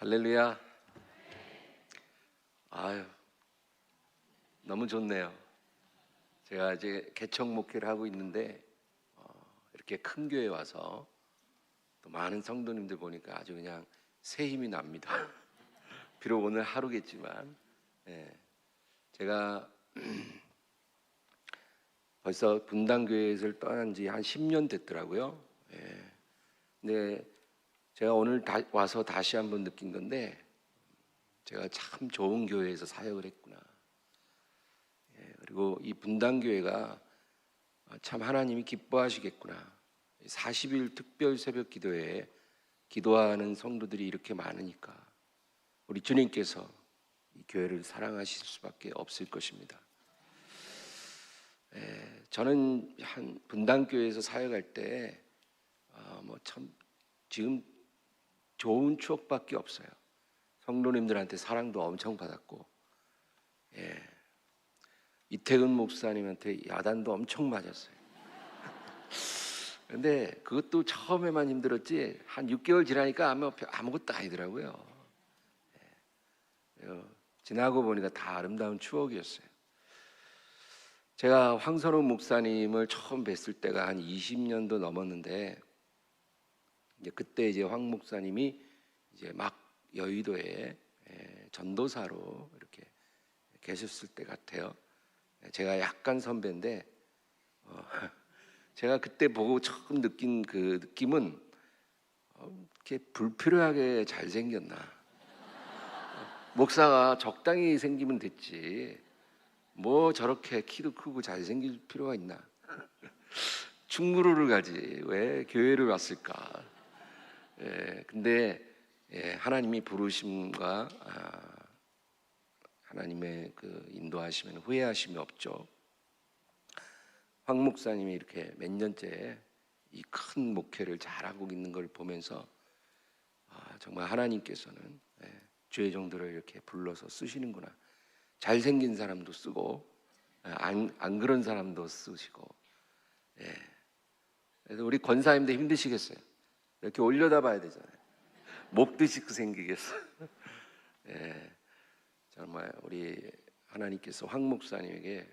할렐루야. 아유, 너무 좋네요. 제가 이제 개척 목회를 하고 있는데 이렇게 큰 교회 와서 또 많은 성도님들 보니까 아주 그냥 새 힘이 납니다. 비록 오늘 하루겠지만, 제가 벌써 분당교회를 떠난 지 한 10년 됐더라고요. 근데 제가 오늘 와서 다시 한번 느낀 건데, 제가 참 좋은 교회에서 사역을 했구나. 그리고 이 분당교회가 참 하나님이 기뻐하시겠구나. 40일 특별 새벽 기도회에 기도하는 성도들이 이렇게 많으니까 우리 주님께서 이 교회를 사랑하실 수밖에 없을 것입니다. 저는 한 분당교회에서 사역할 때 참 지금 좋은 추억밖에 없어요. 성도님들한테 사랑도 엄청 받았고, 이태근 목사님한테 야단도 엄청 맞았어요. 근데 그것도 처음에만 힘들었지 한 6개월 지나니까 아무것도 아니더라고요. 지나고 보니까 다 아름다운 추억이었어요. 제가 황선우 목사님을 처음 뵀을 때가 한 20년도 넘었는데, 그때 이제 황 목사님이 이제 막 여의도에 전도사로 이렇게 계셨을 때 같아요. 제가 약간 선배인데, 제가 그때 보고 처음 느낀 그 느낌은 이렇게 불필요하게 잘생겼나. 목사가 적당히 생기면 됐지. 뭐 저렇게 키도 크고 잘생길 필요가 있나. 충무로를 가지 왜 교회를 왔을까. 근데 하나님이 부르심과 하나님의 그 인도하시면 후회하심이 없죠. 황 목사님이 이렇게 몇 년째 이 큰 목회를 잘하고 있는 걸 보면서 정말 하나님께서는 주의 종들을 이렇게 불러서 쓰시는구나. 잘생긴 사람도 쓰고 안 그런 사람도 쓰시고. 그래서 우리 권사님도 힘드시겠어요. 이렇게 올려다 봐야 되잖아요. 목도 씻고 생기겠어. 정말 우리 하나님께서 황 목사님에게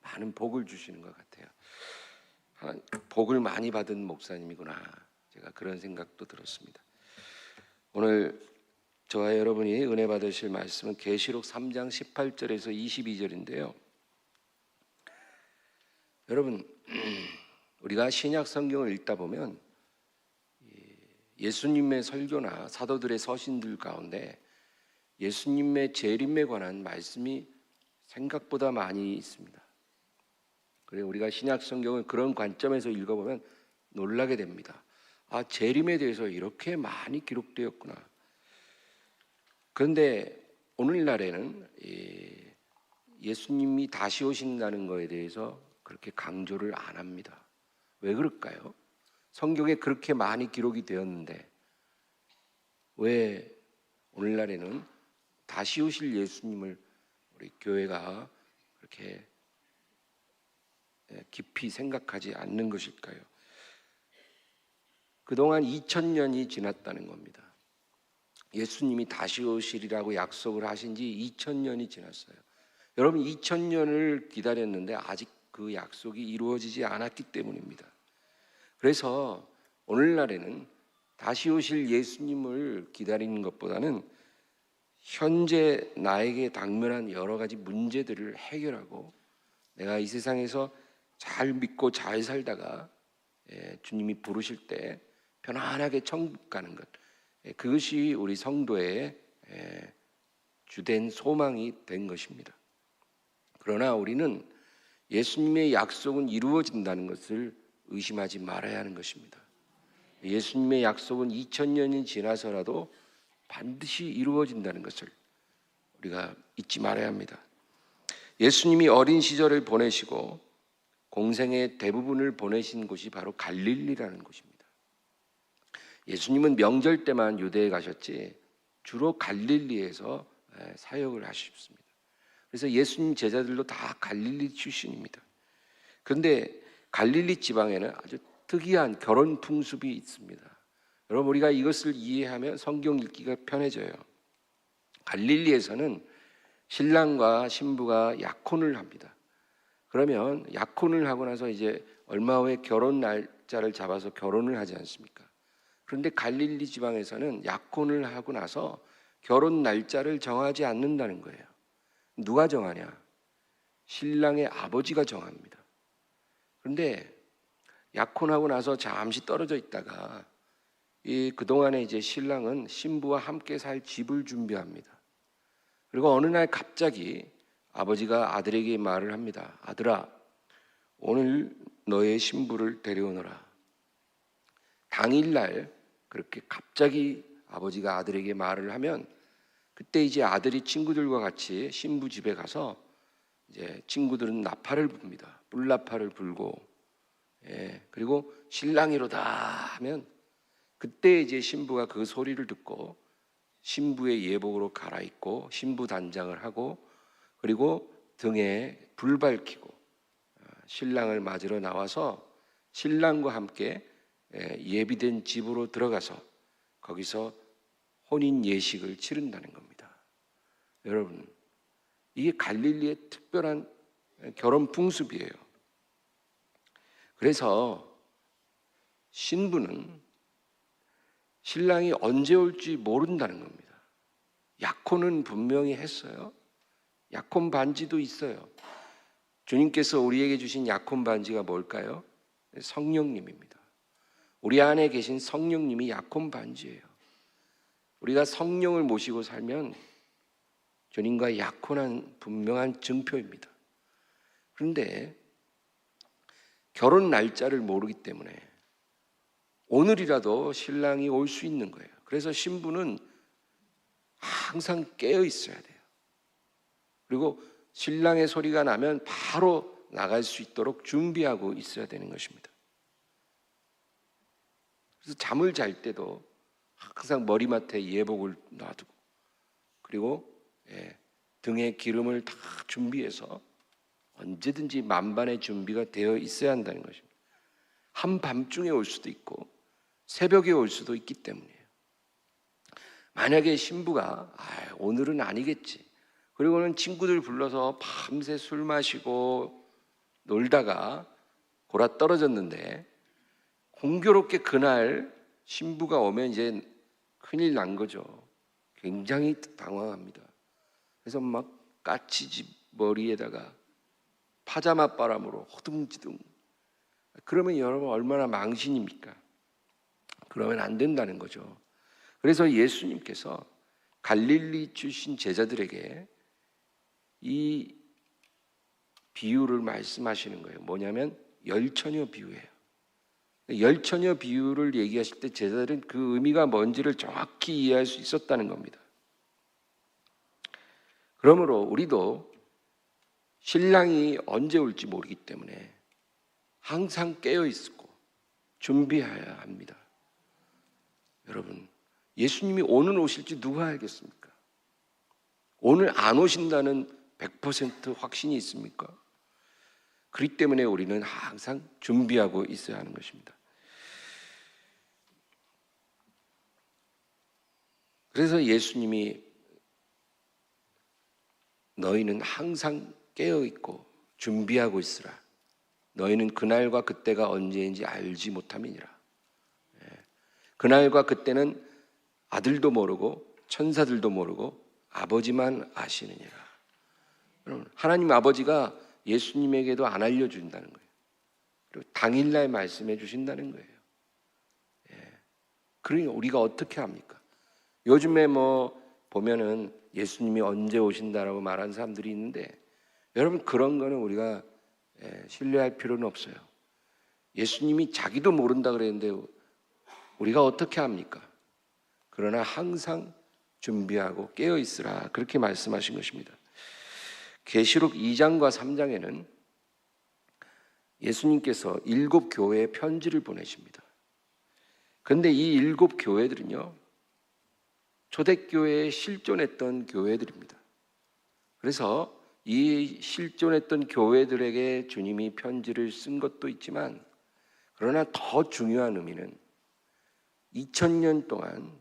많은 복을 주시는 것 같아요. 복을 많이 받은 목사님이구나. 제가 그런 생각도 들었습니다. 오늘 저와 여러분이 은혜 받으실 말씀은 계시록 3장 18절에서 22절인데요. 여러분, 우리가 신약 성경을 읽다 보면 예수님의 설교나 사도들의 서신들 가운데 예수님의 재림에 관한 말씀이 생각보다 많이 있습니다. 그래서 우리가 신약 성경을 그런 관점에서 읽어보면 놀라게 됩니다. 재림에 대해서 이렇게 많이 기록되었구나. 그런데 오늘날에는 예수님이 다시 오신다는 것에 대해서 그렇게 강조를 안 합니다. 왜 그럴까요? 성경에 그렇게 많이 기록이 되었는데 왜 오늘날에는 다시 오실 예수님을 우리 교회가 그렇게 깊이 생각하지 않는 것일까요? 그동안 2000년이 지났다는 겁니다. 예수님이 다시 오시리라고 약속을 하신 지 2000년이 지났어요. 여러분, 2000년을 기다렸는데 아직 그 약속이 이루어지지 않았기 때문입니다. 그래서 오늘날에는 다시 오실 예수님을 기다리는 것보다는 현재 나에게 당면한 여러 가지 문제들을 해결하고 내가 이 세상에서 잘 믿고 잘 살다가 주님이 부르실 때 편안하게 천국 가는 것, 그것이 우리 성도의 주된 소망이 된 것입니다. 그러나 우리는 예수님의 약속은 이루어진다는 것을 의심하지 말아야 하는 것입니다. 예수님의 약속은 2000년이 지나서라도 반드시 이루어진다는 것을 우리가 잊지 말아야 합니다. 예수님이 어린 시절을 보내시고 공생의 대부분을 보내신 곳이 바로 갈릴리라는 곳입니다. 예수님은 명절 때만 유대에 가셨지 주로 갈릴리에서 사역을 하셨습니다. 그래서 예수님 제자들도 다 갈릴리 출신입니다. 그런데 갈릴리 지방에는 아주 특이한 결혼 풍습이 있습니다. 여러분, 우리가 이것을 이해하면 성경 읽기가 편해져요. 갈릴리에서는 신랑과 신부가 약혼을 합니다. 그러면 약혼을 하고 나서 이제 얼마 후에 결혼 날짜를 잡아서 결혼을 하지 않습니까? 그런데 갈릴리 지방에서는 약혼을 하고 나서 결혼 날짜를 정하지 않는다는 거예요. 누가 정하냐? 신랑의 아버지가 정합니다. 그런데 약혼하고 나서 잠시 떨어져 있다가 그동안에 이제 신랑은 신부와 함께 살 집을 준비합니다. 그리고 어느 날 갑자기 아버지가 아들에게 말을 합니다. 아들아, 오늘 너의 신부를 데려오너라. 당일날 그렇게 갑자기 아버지가 아들에게 말을 하면 그때 이제 아들이 친구들과 같이 신부 집에 가서 이제 친구들은 나팔을 붑니다. 뿔나팔을 불고, 그리고 신랑이로다 하면 그때 이제 신부가 그 소리를 듣고 신부의 예복으로 갈아입고 신부 단장을 하고 그리고 등에 불 밝히고 신랑을 맞으러 나와서 신랑과 함께 예비된 집으로 들어가서 거기서 혼인 예식을 치른다는 겁니다. 여러분, 이게 갈릴리의 특별한 결혼 풍습이에요. 그래서 신부는 신랑이 언제 올지 모른다는 겁니다. 약혼은 분명히 했어요. 약혼 반지도 있어요. 주님께서 우리에게 주신 약혼 반지가 뭘까요? 성령님입니다. 우리 안에 계신 성령님이 약혼 반지예요. 우리가 성령을 모시고 살면 주님과 약혼한 분명한 증표입니다. 그런데 결혼 날짜를 모르기 때문에 오늘이라도 신랑이 올 수 있는 거예요. 그래서 신부는 항상 깨어 있어야 돼요. 그리고 신랑의 소리가 나면 바로 나갈 수 있도록 준비하고 있어야 되는 것입니다. 그래서 잠을 잘 때도 항상 머리맡에 예복을 놔두고 그리고 등에 기름을 다 준비해서 언제든지 만반의 준비가 되어 있어야 한다는 것입니다. 한밤중에 올 수도 있고 새벽에 올 수도 있기 때문이에요. 만약에 신부가 오늘은 아니겠지, 그리고는 친구들 불러서 밤새 술 마시고 놀다가 골아 떨어졌는데 공교롭게 그날 신부가 오면 이제 큰일 난 거죠. 굉장히 당황합니다. 그래서 막 까치집 머리에다가 파자마 바람으로 허둥지둥. 그러면 여러분 얼마나 망신입니까? 그러면 안 된다는 거죠. 그래서 예수님께서 갈릴리 출신 제자들에게 이 비유를 말씀하시는 거예요. 뭐냐면 열처녀 비유예요. 열처녀 비유를 얘기하실 때 제자들은 그 의미가 뭔지를 정확히 이해할 수 있었다는 겁니다. 그러므로 우리도 신랑이 언제 올지 모르기 때문에 항상 깨어 있고 준비해야 합니다. 여러분, 예수님이 오늘 오실지 누가 알겠습니까? 오늘 안 오신다는 100% 확신이 있습니까? 그렇기 때문에 우리는 항상 준비하고 있어야 하는 것입니다. 그래서 예수님이 너희는 항상 깨어있고 준비하고 있으라. 너희는 그날과 그때가 언제인지 알지 못함이니라. 그날과 그때는 아들도 모르고 천사들도 모르고 아버지만 아시느니라. 여러분, 하나님 아버지가 예수님에게도 안 알려준다는 거예요. 그리고 당일날 말씀해 주신다는 거예요. 그러니까 우리가 어떻게 합니까? 요즘에 보면은 예수님이 언제 오신다라고 말하는 사람들이 있는데, 여러분 그런 거는 우리가 신뢰할 필요는 없어요. 예수님이 자기도 모른다 그랬는데 우리가 어떻게 합니까? 그러나 항상 준비하고 깨어 있으라, 그렇게 말씀하신 것입니다. 계시록 2장과 3장에는 예수님께서 7 교회에 편지를 보내십니다. 그런데 이 7 교회들은요, 초대교회에 실존했던 교회들입니다. 그래서 이 실존했던 교회들에게 주님이 편지를 쓴 것도 있지만, 그러나 더 중요한 의미는 2000년 동안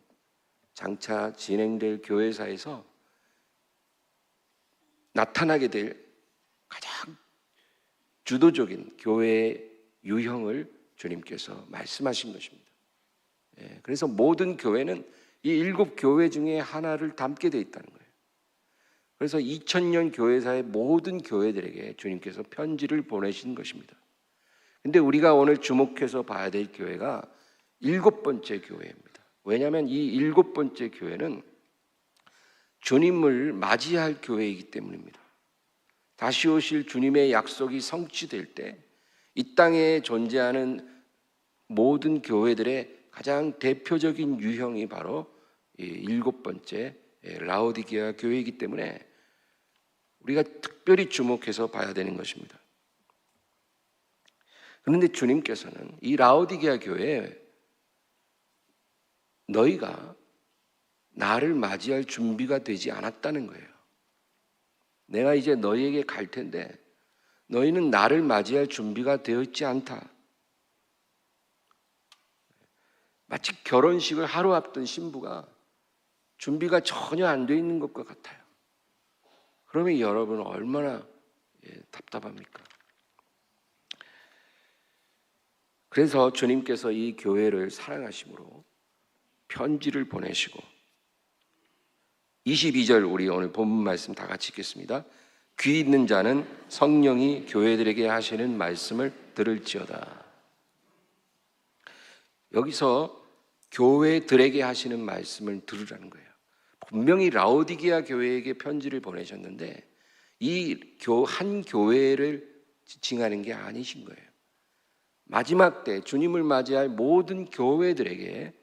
장차 진행될 교회사에서 나타나게 될 가장 주도적인 교회의 유형을 주님께서 말씀하신 것입니다. 그래서 모든 교회는 이 7교회 중에 하나를 담게 되어 있다는 거예요. 그래서 2000년 교회사의 모든 교회들에게 주님께서 편지를 보내신 것입니다. 근데 우리가 오늘 주목해서 봐야 될 교회가 7번째 교회입니다. 왜냐하면 이 7번째 교회는 주님을 맞이할 교회이기 때문입니다. 다시 오실 주님의 약속이 성취될 때 이 땅에 존재하는 모든 교회들의 가장 대표적인 유형이 바로 이 7번째 라오디게아 교회이기 때문에 우리가 특별히 주목해서 봐야 되는 것입니다. 그런데 주님께서는 이 라오디게아 교회에 너희가 나를 맞이할 준비가 되지 않았다는 거예요. 내가 이제 너희에게 갈 텐데 너희는 나를 맞이할 준비가 되어 있지 않다. 마치 결혼식을 하루 앞둔 신부가 준비가 전혀 안 돼 있는 것과 같아요. 그러면 여러분 얼마나 답답합니까? 그래서 주님께서 이 교회를 사랑하심으로 편지를 보내시고 22절 우리 오늘 본문 말씀 다 같이 읽겠습니다. 귀 있는 자는 성령이 교회들에게 하시는 말씀을 들을지어다. 여기서 교회들에게 하시는 말씀을 들으라는 거예요. 분명히 라오디게아 교회에게 편지를 보내셨는데 이 한 교회를 지칭하는 게 아니신 거예요. 마지막 때 주님을 맞이할 모든 교회들에게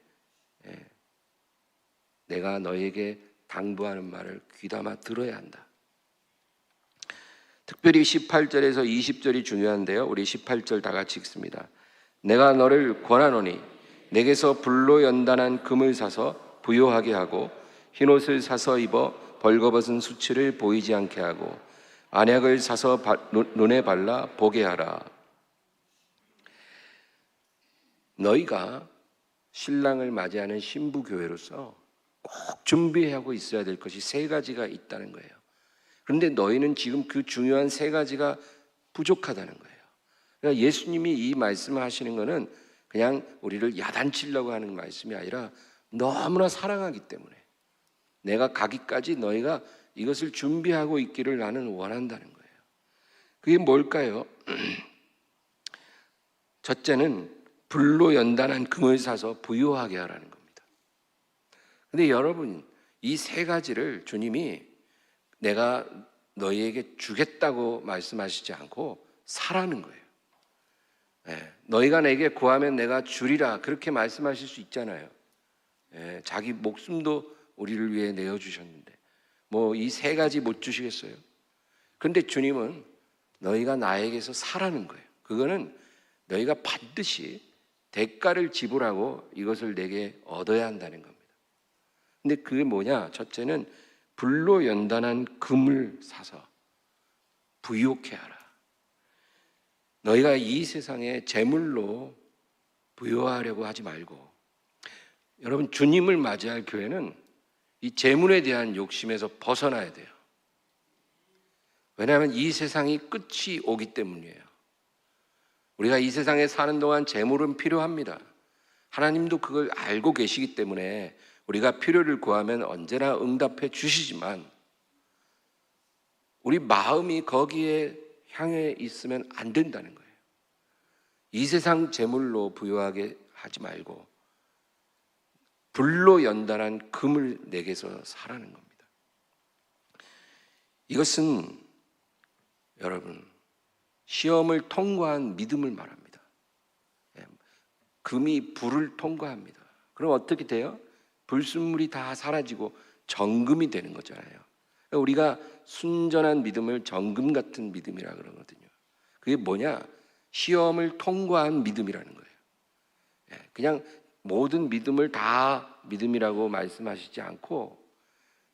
내가 너에게 당부하는 말을 귀담아 들어야 한다. 특별히 18절에서 20절이 중요한데요. 우리 18절 다 같이 읽습니다. 내가 너를 권하노니 내게서 불로 연단한 금을 사서 부요하게 하고 흰옷을 사서 입어 벌거벗은 수치를 보이지 않게 하고 안약을 사서 눈에 발라 보게 하라. 너희가 신랑을 맞이하는 신부교회로서 꼭 준비하고 있어야 될 것이 3가지가 있다는 거예요. 그런데 너희는 지금 그 중요한 3가지가 부족하다는 거예요. 그러니까 예수님이 이 말씀을 하시는 것은 그냥 우리를 야단치려고 하는 말씀이 아니라 너무나 사랑하기 때문에 내가 가기까지 너희가 이것을 준비하고 있기를 나는 원한다는 거예요. 그게 뭘까요? 첫째는 불로 연단한 금을 사서 부요하게 하라는 겁니다. 근데 여러분 이 3가지를 주님이 내가 너희에게 주겠다고 말씀하시지 않고 사라는 거예요. 너희가 내게 구하면 내가 주리라 그렇게 말씀하실 수 있잖아요. 자기 목숨도 우리를 위해 내어주셨는데 뭐 이 3가지 못 주시겠어요? 그런데 주님은 너희가 나에게서 사라는 거예요. 그거는 너희가 반드시 대가를 지불하고 이것을 내게 얻어야 한다는 겁니다. 근데 그게 뭐냐? 첫째는 불로 연단한 금을 사서 부유케 하라. 너희가 이 세상에 재물로 부유하려고 하지 말고, 여러분 주님을 맞이할 교회는 이 재물에 대한 욕심에서 벗어나야 돼요. 왜냐하면 이 세상이 끝이 오기 때문이에요. 우리가 이 세상에 사는 동안 재물은 필요합니다. 하나님도 그걸 알고 계시기 때문에 우리가 필요를 구하면 언제나 응답해 주시지만 우리 마음이 거기에 향해 있으면 안 된다는 거예요. 이 세상 재물로 부유하게 하지 말고 불로 연단한 금을 내게서 사라는 겁니다. 이것은 여러분 시험을 통과한 믿음을 말합니다. 금이 불을 통과합니다. 그럼 어떻게 돼요? 불순물이 다 사라지고 정금이 되는 거잖아요. 우리가 순전한 믿음을 정금 같은 믿음이라 그러거든요. 그게 뭐냐? 시험을 통과한 믿음이라는 거예요. 그냥 모든 믿음을 다 믿음이라고 말씀하시지 않고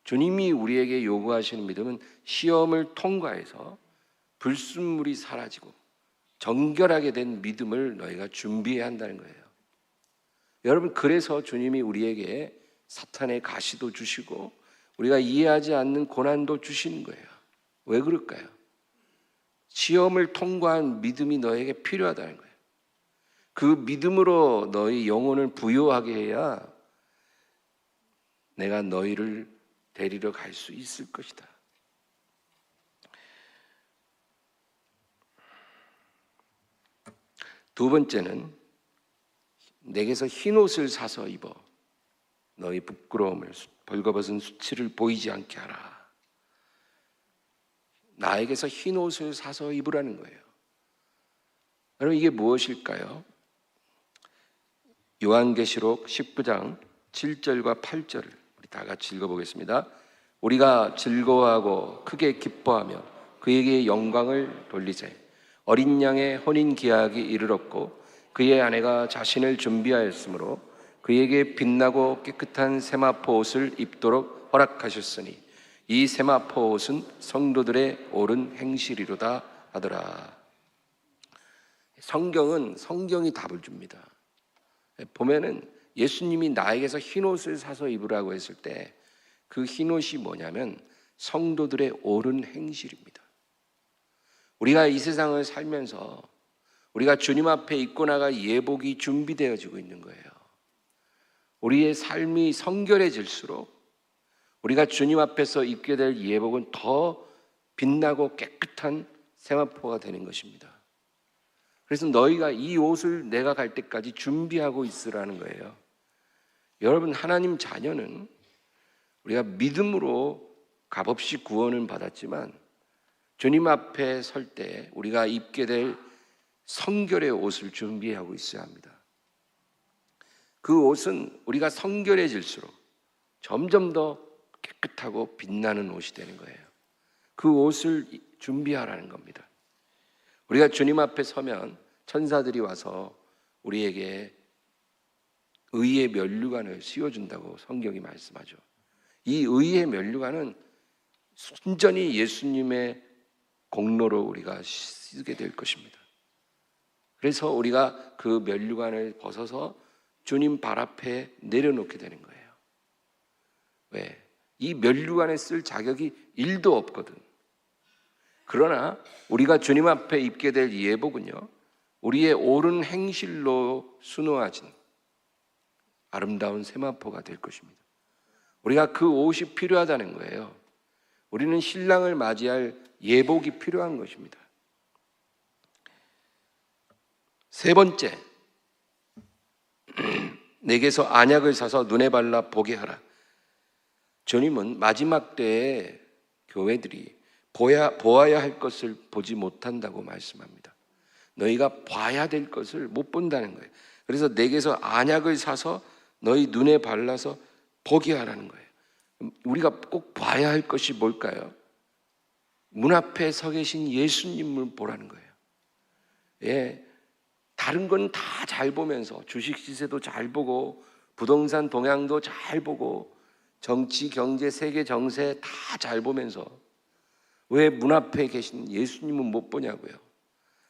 주님이 우리에게 요구하시는 믿음은 시험을 통과해서 불순물이 사라지고 정결하게 된 믿음을 너희가 준비해야 한다는 거예요. 여러분, 그래서 주님이 우리에게 사탄의 가시도 주시고 우리가 이해하지 않는 고난도 주시는 거예요. 왜 그럴까요? 시험을 통과한 믿음이 너에게 필요하다는 거예요. 그 믿음으로 너희 영혼을 부요하게 해야 내가 너희를 데리러 갈 수 있을 것이다. 두 번째는 내게서 흰 옷을 사서 입어 너희 부끄러움을 벌거벗은 수치를 보이지 않게 하라. 나에게서 흰 옷을 사서 입으라는 거예요. 여러분, 이게 무엇일까요? 요한계시록 19장 7절과 8절을 우리 다 같이 읽어보겠습니다. 우리가 즐거워하고 크게 기뻐하며 그에게 영광을 돌리세. 어린 양의 혼인 기약이 이르렀고 그의 아내가 자신을 준비하였으므로 그에게 빛나고 깨끗한 세마포 옷을 입도록 허락하셨으니 이 세마포 옷은 성도들의 옳은 행실이로다 하더라. 성경이 답을 줍니다. 보면은 예수님이 나에게서 흰 옷을 사서 입으라고 했을 때 그 흰 옷이 뭐냐면 성도들의 옳은 행실입니다. 우리가 이 세상을 살면서 우리가 주님 앞에 입고 나갈 예복이 준비되어지고 있는 거예요. 우리의 삶이 성결해질수록 우리가 주님 앞에서 입게 될 예복은 더 빛나고 깨끗한 세마포가 되는 것입니다. 그래서 너희가 이 옷을 내가 갈 때까지 준비하고 있으라는 거예요. 여러분, 하나님 자녀는 우리가 믿음으로 값없이 구원은 받았지만 주님 앞에 설 때 우리가 입게 될 성결의 옷을 준비하고 있어야 합니다. 그 옷은 우리가 성결해질수록 점점 더 깨끗하고 빛나는 옷이 되는 거예요. 그 옷을 준비하라는 겁니다. 우리가 주님 앞에 서면 천사들이 와서 우리에게 의의 면류관을 씌워준다고 성경이 말씀하죠. 이 의의 면류관은 순전히 예수님의 공로로 우리가 쓰게 될 것입니다. 그래서 우리가 그 면류관을 벗어서 주님 발 앞에 내려놓게 되는 거예요. 왜? 이 면류관에 쓸 자격이 1도 없거든. 그러나 우리가 주님 앞에 입게 될 예복은요, 우리의 옳은 행실로 수놓아진 아름다운 세마포가 될 것입니다. 우리가 그 옷이 필요하다는 거예요. 우리는 신랑을 맞이할 예복이 필요한 것입니다. 세 번째, 내게서 안약을 사서 눈에 발라 보게 하라. 주님은 마지막 때에 교회들이 보아야 할 것을 보지 못한다고 말씀합니다. 너희가 봐야 될 것을 못 본다는 거예요. 그래서 내게서 안약을 사서 너희 눈에 발라서 보게 하라는 거예요. 우리가 꼭 봐야 할 것이 뭘까요? 문 앞에 서 계신 예수님을 보라는 거예요. 예, 다른 건 다 잘 보면서 주식 시세도 잘 보고 부동산 동향도 잘 보고 정치, 경제, 세계 정세 다 잘 보면서 왜 문 앞에 계신 예수님은 못 보냐고요.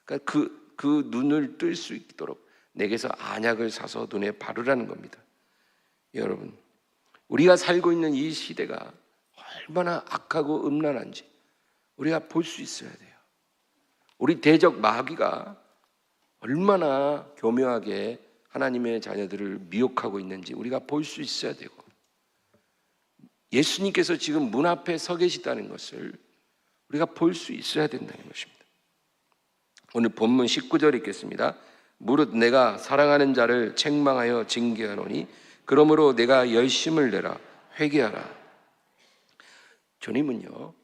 그러니까 그 눈을 뜰 수 있도록 내게서 안약을 사서 눈에 바르라는 겁니다. 여러분, 우리가 살고 있는 이 시대가 얼마나 악하고 음란한지 우리가 볼 수 있어야 돼요. 우리 대적 마귀가 얼마나 교묘하게 하나님의 자녀들을 미혹하고 있는지 우리가 볼 수 있어야 되고, 예수님께서 지금 문 앞에 서 계시다는 것을 우리가 볼 수 있어야 된다는 것입니다. 오늘 본문 19절 읽겠습니다. 무릇 내가 사랑하는 자를 책망하여 징계하노니 그러므로 내가 열심을 내라 회개하라. 주님은요,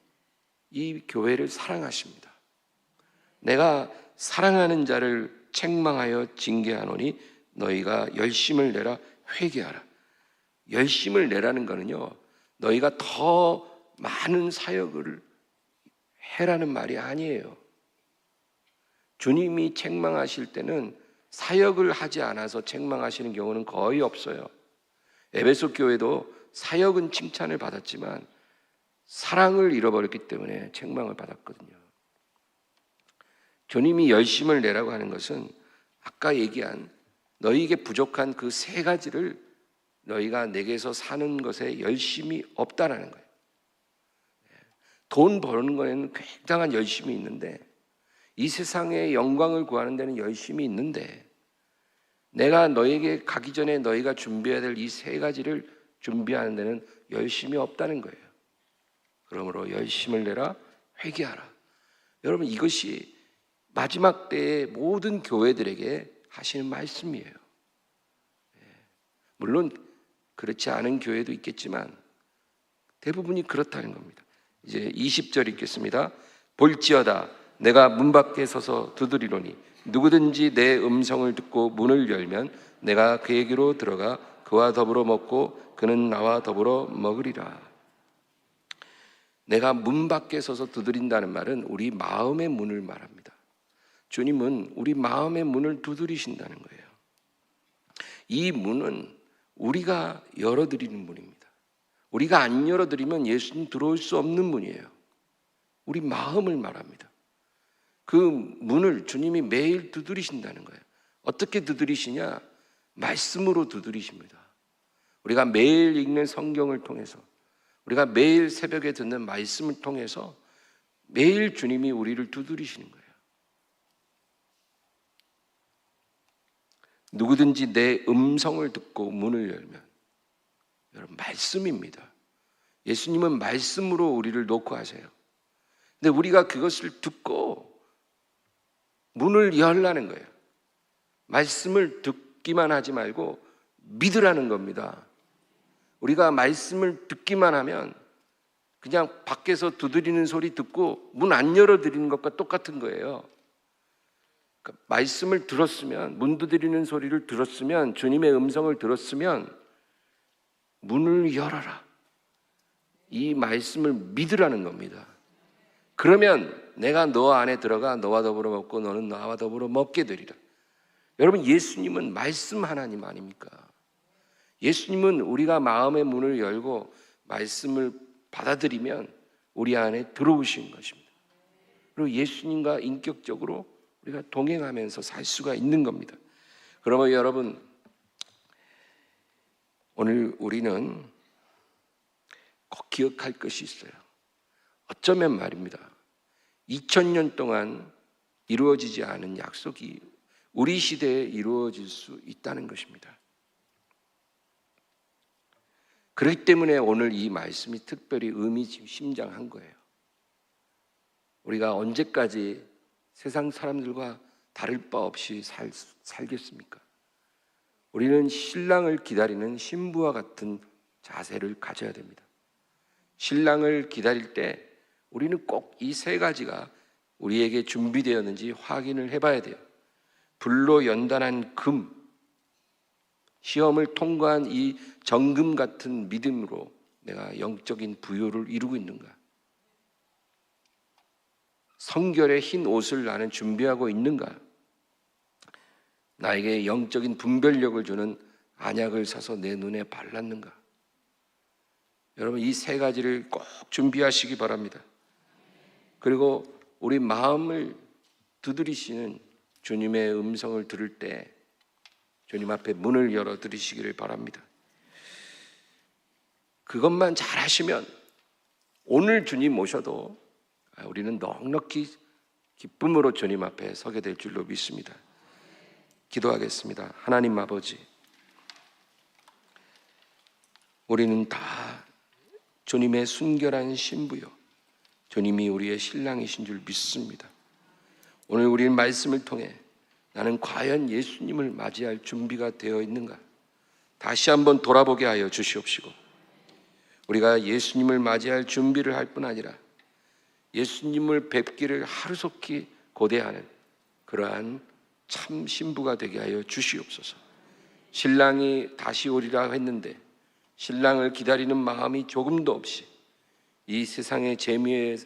이 교회를 사랑하십니다. 내가 사랑하는 자를 책망하여 징계하노니 너희가 열심을 내라 회개하라. 열심을 내라는 거는요, 너희가 더 많은 사역을 해라는 말이 아니에요. 주님이 책망하실 때는 사역을 하지 않아서 책망하시는 경우는 거의 없어요. 에베소 교회도 사역은 칭찬을 받았지만 사랑을 잃어버렸기 때문에 책망을 받았거든요. 주님이 열심을 내라고 하는 것은 아까 얘기한 너희에게 부족한 그 세 가지를 너희가 내게서 사는 것에 열심이 없다라는 거예요. 돈 버는 거에는 굉장한 열심이 있는데, 이 세상의 영광을 구하는 데는 열심이 있는데, 내가 너에게 가기 전에 너희가 준비해야 될 이 세 가지를 준비하는 데는 열심이 없다는 거예요. 그러므로 열심을 내라, 회개하라. 여러분, 이것이 마지막 때의 모든 교회들에게 하시는 말씀이에요. 물론 그렇지 않은 교회도 있겠지만 대부분이 그렇다는 겁니다. 이제 20절 읽겠습니다. 볼지어다 내가 문 밖에 서서 두드리노니 누구든지 내 음성을 듣고 문을 열면 내가 그에게로 들어가 그와 더불어 먹고 그는 나와 더불어 먹으리라. 내가 문 밖에 서서 두드린다는 말은 우리 마음의 문을 말합니다. 주님은 우리 마음의 문을 두드리신다는 거예요. 이 문은 우리가 열어드리는 문입니다. 우리가 안 열어드리면 예수님 들어올 수 없는 문이에요. 우리 마음을 말합니다. 그 문을 주님이 매일 두드리신다는 거예요. 어떻게 두드리시냐? 말씀으로 두드리십니다. 우리가 매일 읽는 성경을 통해서, 우리가 매일 새벽에 듣는 말씀을 통해서 매일 주님이 우리를 두드리시는 거예요. 누구든지 내 음성을 듣고 문을 열면, 여러분, 말씀입니다. 예수님은 말씀으로 우리를 놓고 하세요. 근데 우리가 그것을 듣고 문을 열라는 거예요. 말씀을 듣기만 하지 말고 믿으라는 겁니다. 우리가 말씀을 듣기만 하면 그냥 밖에서 두드리는 소리 듣고 문 안 열어드리는 것과 똑같은 거예요. 그러니까 말씀을 들었으면, 문 두드리는 소리를 들었으면, 주님의 음성을 들었으면 문을 열어라. 이 말씀을 믿으라는 겁니다. 그러면 내가 너 안에 들어가 너와 더불어 먹고 너는 나와 더불어 먹게 되리라. 여러분, 예수님은 말씀 하나님 아닙니까? 예수님은 우리가 마음의 문을 열고 말씀을 받아들이면 우리 안에 들어오신 것입니다. 그리고 예수님과 인격적으로 우리가 동행하면서 살 수가 있는 겁니다. 그러면 여러분, 오늘 우리는 꼭 기억할 것이 있어요. 어쩌면 말입니다, 2000년 동안 이루어지지 않은 약속이 우리 시대에 이루어질 수 있다는 것입니다. 그렇기 때문에 오늘 이 말씀이 특별히 의미심장한 거예요. 우리가 언제까지 세상 사람들과 다를 바 없이 살겠습니까? 우리는 신랑을 기다리는 신부와 같은 자세를 가져야 됩니다. 신랑을 기다릴 때 우리는 꼭 이 세 가지가 우리에게 준비되었는지 확인을 해봐야 돼요. 불로 연단한 금, 시험을 통과한 이 정금 같은 믿음으로 내가 영적인 부요를 이루고 있는가? 성결의 흰 옷을 나는 준비하고 있는가? 나에게 영적인 분별력을 주는 안약을 사서 내 눈에 발랐는가? 여러분, 이 세 가지를 꼭 준비하시기 바랍니다. 그리고 우리 마음을 두드리시는 주님의 음성을 들을 때 주님 앞에 문을 열어 드리시기를 바랍니다. 그것만 잘 하시면 오늘 주님 모셔도 우리는 넉넉히 기쁨으로 주님 앞에 서게 될 줄로 믿습니다. 기도하겠습니다. 하나님 아버지, 우리는 다 주님의 순결한 신부요, 주님이 우리의 신랑이신 줄 믿습니다. 오늘 우리는 말씀을 통해 나는 과연 예수님을 맞이할 준비가 되어 있는가 다시 한번 돌아보게 하여 주시옵시고, 우리가 예수님을 맞이할 준비를 할 뿐 아니라 예수님을 뵙기를 하루속히 고대하는 그러한 참 신부가 되게 하여 주시옵소서. 신랑이 다시 오리라 했는데 신랑을 기다리는 마음이 조금도 없이 이 세상의 재미에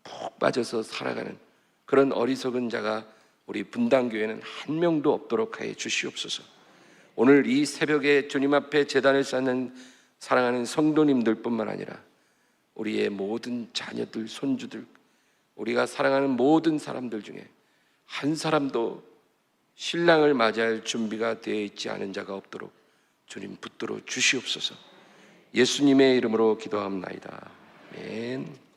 푹 빠져서 살아가는 그런 어리석은 자가 우리 분당교회는 한 명도 없도록 하여 주시옵소서. 오늘 이 새벽에 주님 앞에 제단을 쌓는 사랑하는 성도님들 뿐만 아니라 우리의 모든 자녀들, 손주들, 우리가 사랑하는 모든 사람들 중에 한 사람도 신랑을 맞이할 준비가 되어 있지 않은 자가 없도록 주님 붙들어 주시옵소서. 예수님의 이름으로 기도합나이다. 아멘.